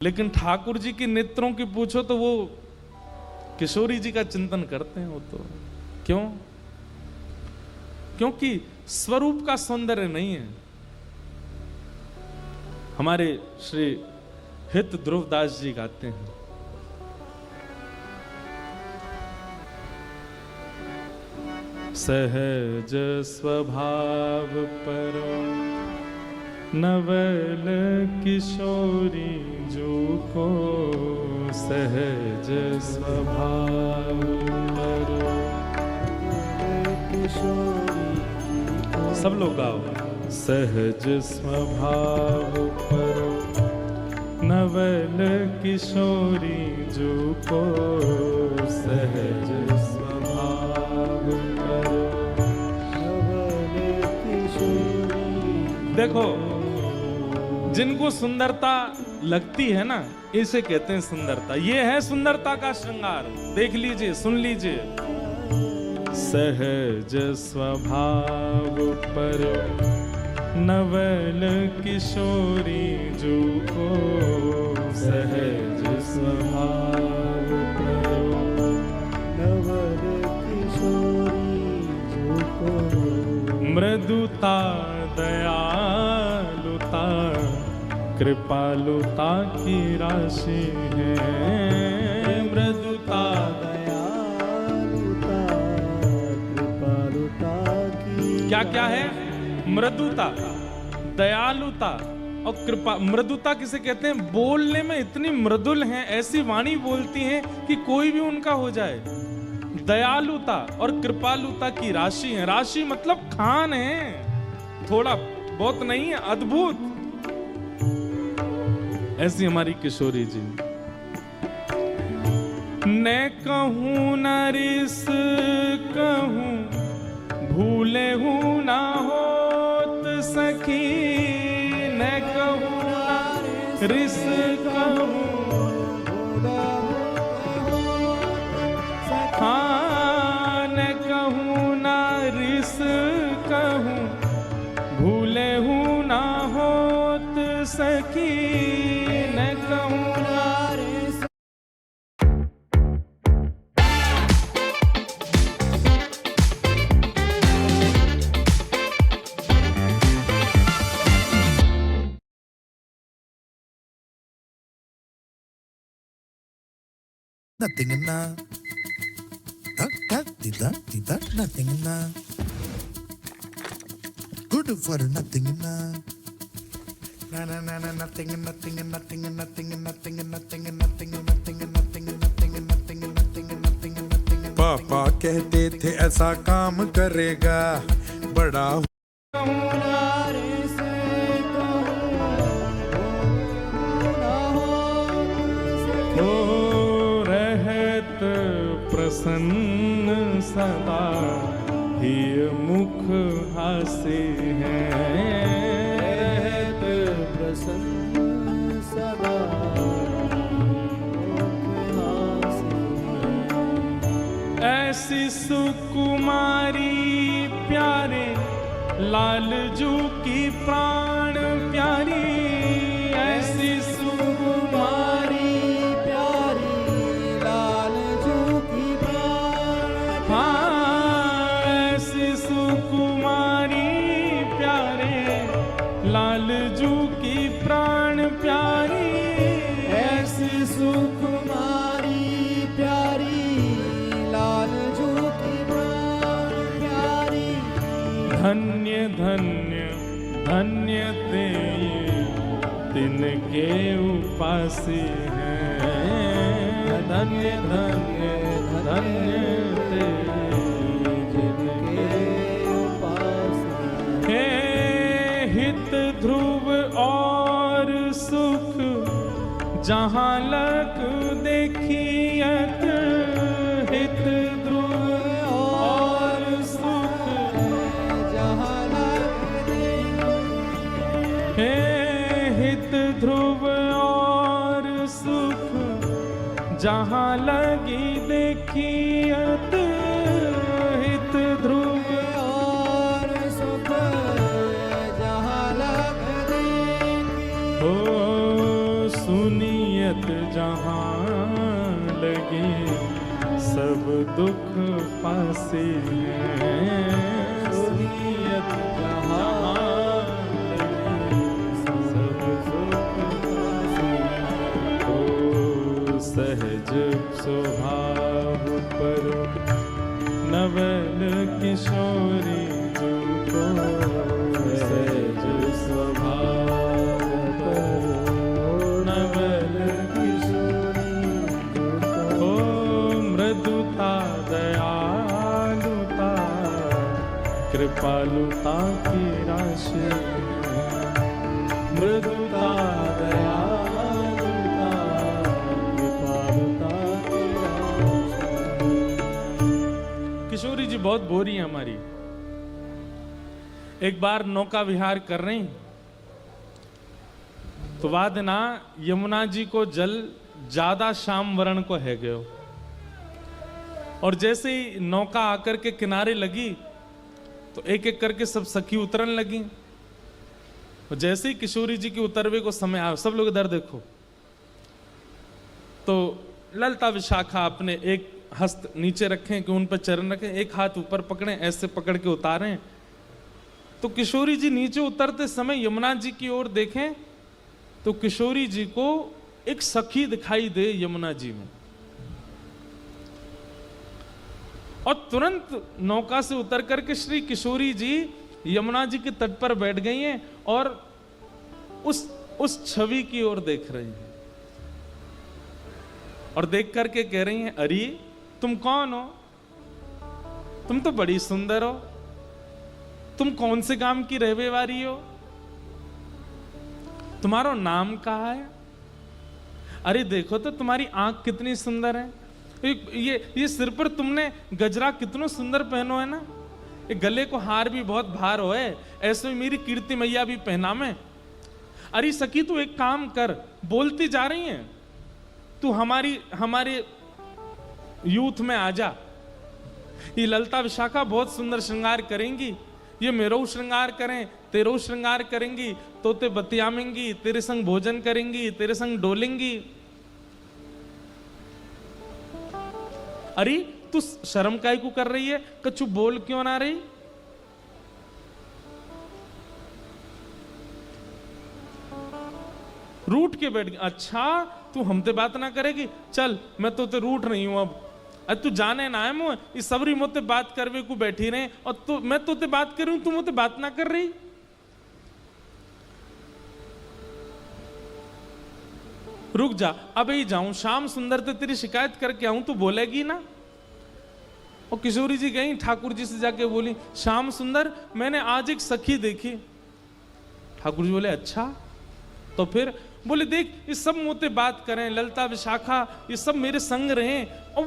लेकिन ठाकुर जी के नेत्रों की पूछो तो वो किशोरी जी का चिंतन करते हैं। वो तो क्यों? क्योंकि स्वरूप का सौंदर्य नहीं है। हमारे श्री हित ध्रुवदास जी गाते हैं, सहज स्वभाव पर नवल किशोरी जो को, सहज स्वभाव पर किशोरी। सब लोग गाओ। सहज स्वभाव पर नवल किशोरी जो को, सहज स्वभाव पर नवल किशोरी। देखो, जिनको सुंदरता लगती है ना, इसे कहते हैं सुंदरता। ये है सुंदरता का श्रृंगार। देख लीजिए, सुन लीजिए। सहज स्वभाव पर नवल किशोरी जो को, सहज स्वभाव पर नवल किशोरी जो को। मृदुता दयालुता कृपालुता की राशि है। मृदुता दयालुता कृपालुता की क्या क्या है? मृदुता, दयालुता और कृपा। मृदुता किसे कहते हैं? बोलने में इतनी मृदुल हैं, ऐसी वाणी बोलती हैं कि कोई भी उनका हो जाए। दयालुता और कृपालुता की राशि है। राशि मतलब खान है, थोड़ा बहुत नहीं है, अद्भुत। ऐसी हमारी किशोरी जी। न कहूं न रिस कहूं, भूले हूं ना होत सखी। न कहूं न रिस कहूं, हाँ न कहूं न रिस कहूं, भूले हूं ना होत सखी। न कहूं न रिस। Nothing in that. Did that, nothing in that. Good for nothing in that. Na na na na, nothing and nothing and nothing and nothing and nothing and nothing and nothing and nothing and nothing and nothing and nothing and nothing and nothing and nothing and। पापा कहते थे ऐसा काम करेगा बड़ा। प्रसन्न सदा ही मुख हासे हैं। प्रसन्न सदा मुख हासे हैं। ऐसी सुकुमारी प्यारे लालजू की प्राण प्यारी। ऐसी सुकुमारी लालजू की प्राण प्यारी। ऐसी सुकुमारी प्यारी लालजू की प्राण प्यारी। धन्य धन्य धन्य ते तिनके उपासी हैं। धन्य धन्य धन्य ते जिनके उपासी हैं। हित ध्रुव और सुख जहाँ लग देखियत। हित ध्रुव और सुख जहाँ लग देखियत। हित ध्रुव और सुख जहाँ लगी देखियत। हित ध्रुव और सुख जहाँ लग देखियत। हो सुनिए नियत जहाँ लगी सब दुख पासे हैं। नियत जहाँ लगी सब दुख पासे हैं। ओ सहज स्वभाव पर नवल किशोरी तुमको सहज स्वभाव पर नवल किशोरी तुमको मृदुता दयालुता कृपालुता की राशि मृदुता दयालुता कृपालुता की राशि। किशोरी जी बहुत बोरी है हमारी। एक बार नौका विहार कर रही तो बाद ना यमुना जी को जल ज्यादा श्याम वर्ण को है गयो और जैसे ही नौका आकर के किनारे लगी तो एक एक करके सब सखी उतरन लगी। और जैसे ही किशोरी जी के उतरवे को समय आया, सब लोग इधर देखो, तो ललता विशाखा अपने एक हस्त नीचे रखें कि उन पर चरण रखें, एक हाथ ऊपर पकड़ें, ऐसे पकड़ के उतारें। तो किशोरी जी नीचे उतरते समय यमुना जी की ओर देखें तो किशोरी जी को एक सखी दिखाई दे यमुना जी में, और तुरंत नौका से उतर करके श्री किशोरी जी यमुना जी के तट पर बैठ गई हैं और उस छवि की ओर देख रही हैं और देख करके कह रही हैं, अरे तुम कौन हो? तुम तो बड़ी सुंदर हो। तुम कौन से गांव की रहने वाली हो? तुम्हारा नाम कहाँ है? अरे देखो तो तुम्हारी आंख कितनी सुंदर है। ये सिर पर तुमने गजरा कितना सुंदर पहनो है ना। ये गले को हार भी बहुत भार हो है, ऐसे में मेरी कीर्ति मैया भी पहना में। अरे सखी तू एक काम कर, बोलती जा रही है, तू हमारे यूथ में आ जा। ये ललता विशाखा बहुत सुंदर श्रृंगार करेंगी, ये मेरो श्रृंगार करें, तेरो श्रृंगार करेंगी, तो ते बतियामेंगी, तेरे संग भोजन करेंगी, तेरे संग डोलेंगी। अरे तू शर्म काहे को कर रही है? कछु बोल क्यों ना रही? रूठ के बैठ गई। अच्छा तू हमसे बात ना करेगी, चल मैं तो ते रूठ नहीं हूं अब। अरे तू जाने ना है मुझे, इस सबरी मोते बात करवे को बैठी रहे और तू मैं तो ते बात कर रही हूं, तू मोते बात ना कर रही। रुक जा, अब ही जाऊं, श्याम सुंदर ते तेरी शिकायत करके आऊं, तू बोलेगी ना? और किशोरी जी गई ठाकुर जी से जाके बोली, श्याम सुंदर मैंने आज एक सखी देखी। ठाकुर जी बोले अच्छा, तो फिर बोले देख ये सब मोते बात करें, ललता विशाखा ये सब मेरे संग रहे और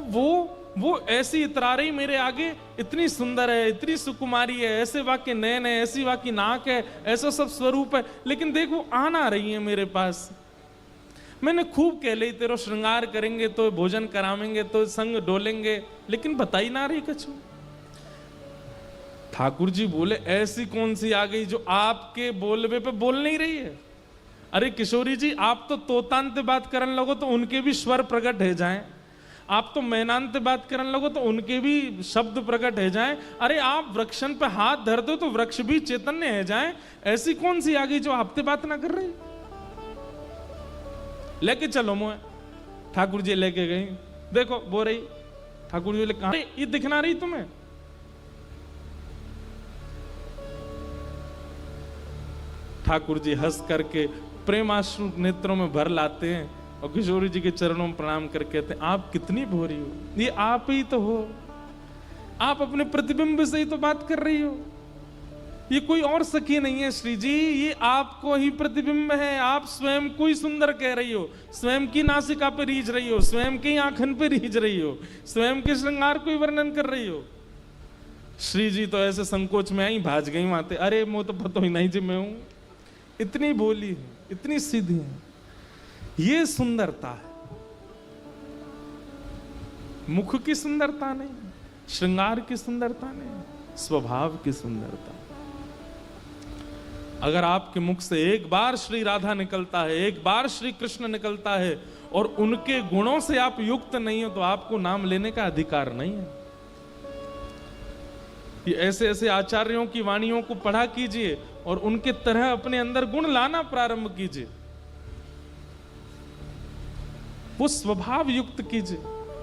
वो ऐसी इतरा रही मेरे आगे, इतनी सुंदर है, इतनी सुकुमारी है, ऐसे वाके नयन है, ऐसी वाकी नाक है, ऐसा सब स्वरूप है, लेकिन देख वो आ ना रही है मेरे पास। मैंने खूब कह ली तेरो श्रृंगार करेंगे तो भोजन करावेंगे तो संग डोलेंगे, लेकिन बताई ना रही कछु। ठाकुर जी बोले ऐसी कौन सी आ गई जो आपके बोलवे पे बोल नहीं रही है? अरे किशोरी जी आप तो तोतांत बात करने लगो तो उनके भी स्वर प्रकट है जाएं, आप तो मैनांत बात करने लगो तो उनके भी शब्द प्रकट है जाएं। अरे आप वृक्षन पे हाथ धर दो तो वृक्ष भी चैतन्य है जाएं। ऐसी कौन सी आ गई जो आपसे बात ना कर रही? लेके चलो मुझे। ठाकुर जी लेके गई, देखो बो रही। ठाकुर जी कहा ये दिखना रही तुम्हें? ठाकुर जी हंस करके प्रेमाश्रु नेत्रों में भर लाते हैं और किशोरी जी के चरणों में प्रणाम करके कहते हैं आप कितनी भोरी हो, ये आप ही तो हो, आप अपने प्रतिबिंब से ही तो बात कर रही हो, ये कोई और सखी नहीं है श्री जी, ये आपको ही प्रतिबिंब है। आप स्वयं को ही सुंदर कह रही हो, स्वयं की नासिका पे रीझ रही हो, स्वयं की आंखन पे रीझ रही हो, स्वयं के श्रृंगार को ही वर्णन कर रही हो। श्री जी तो ऐसे संकोच में आई, भाज गई माते, अरे मुझे तो पता ही नहीं जी मैं हूं। इतनी बोली है, इतनी सीधी है, ये सुंदरता है। मुख की सुंदरता नहीं, श्रृंगार की सुंदरता नहीं, स्वभाव की सुंदरता। अगर आपके मुख से एक बार श्री राधा निकलता है, एक बार श्री कृष्ण निकलता है और उनके गुणों से आप युक्त नहीं हो तो आपको नाम लेने का अधिकार नहीं है। ये ऐसे ऐसे आचार्यों की वाणियों को पढ़ा कीजिए और उनके तरह अपने अंदर गुण लाना प्रारंभ कीजिए, वो स्वभाव युक्त कीजिए।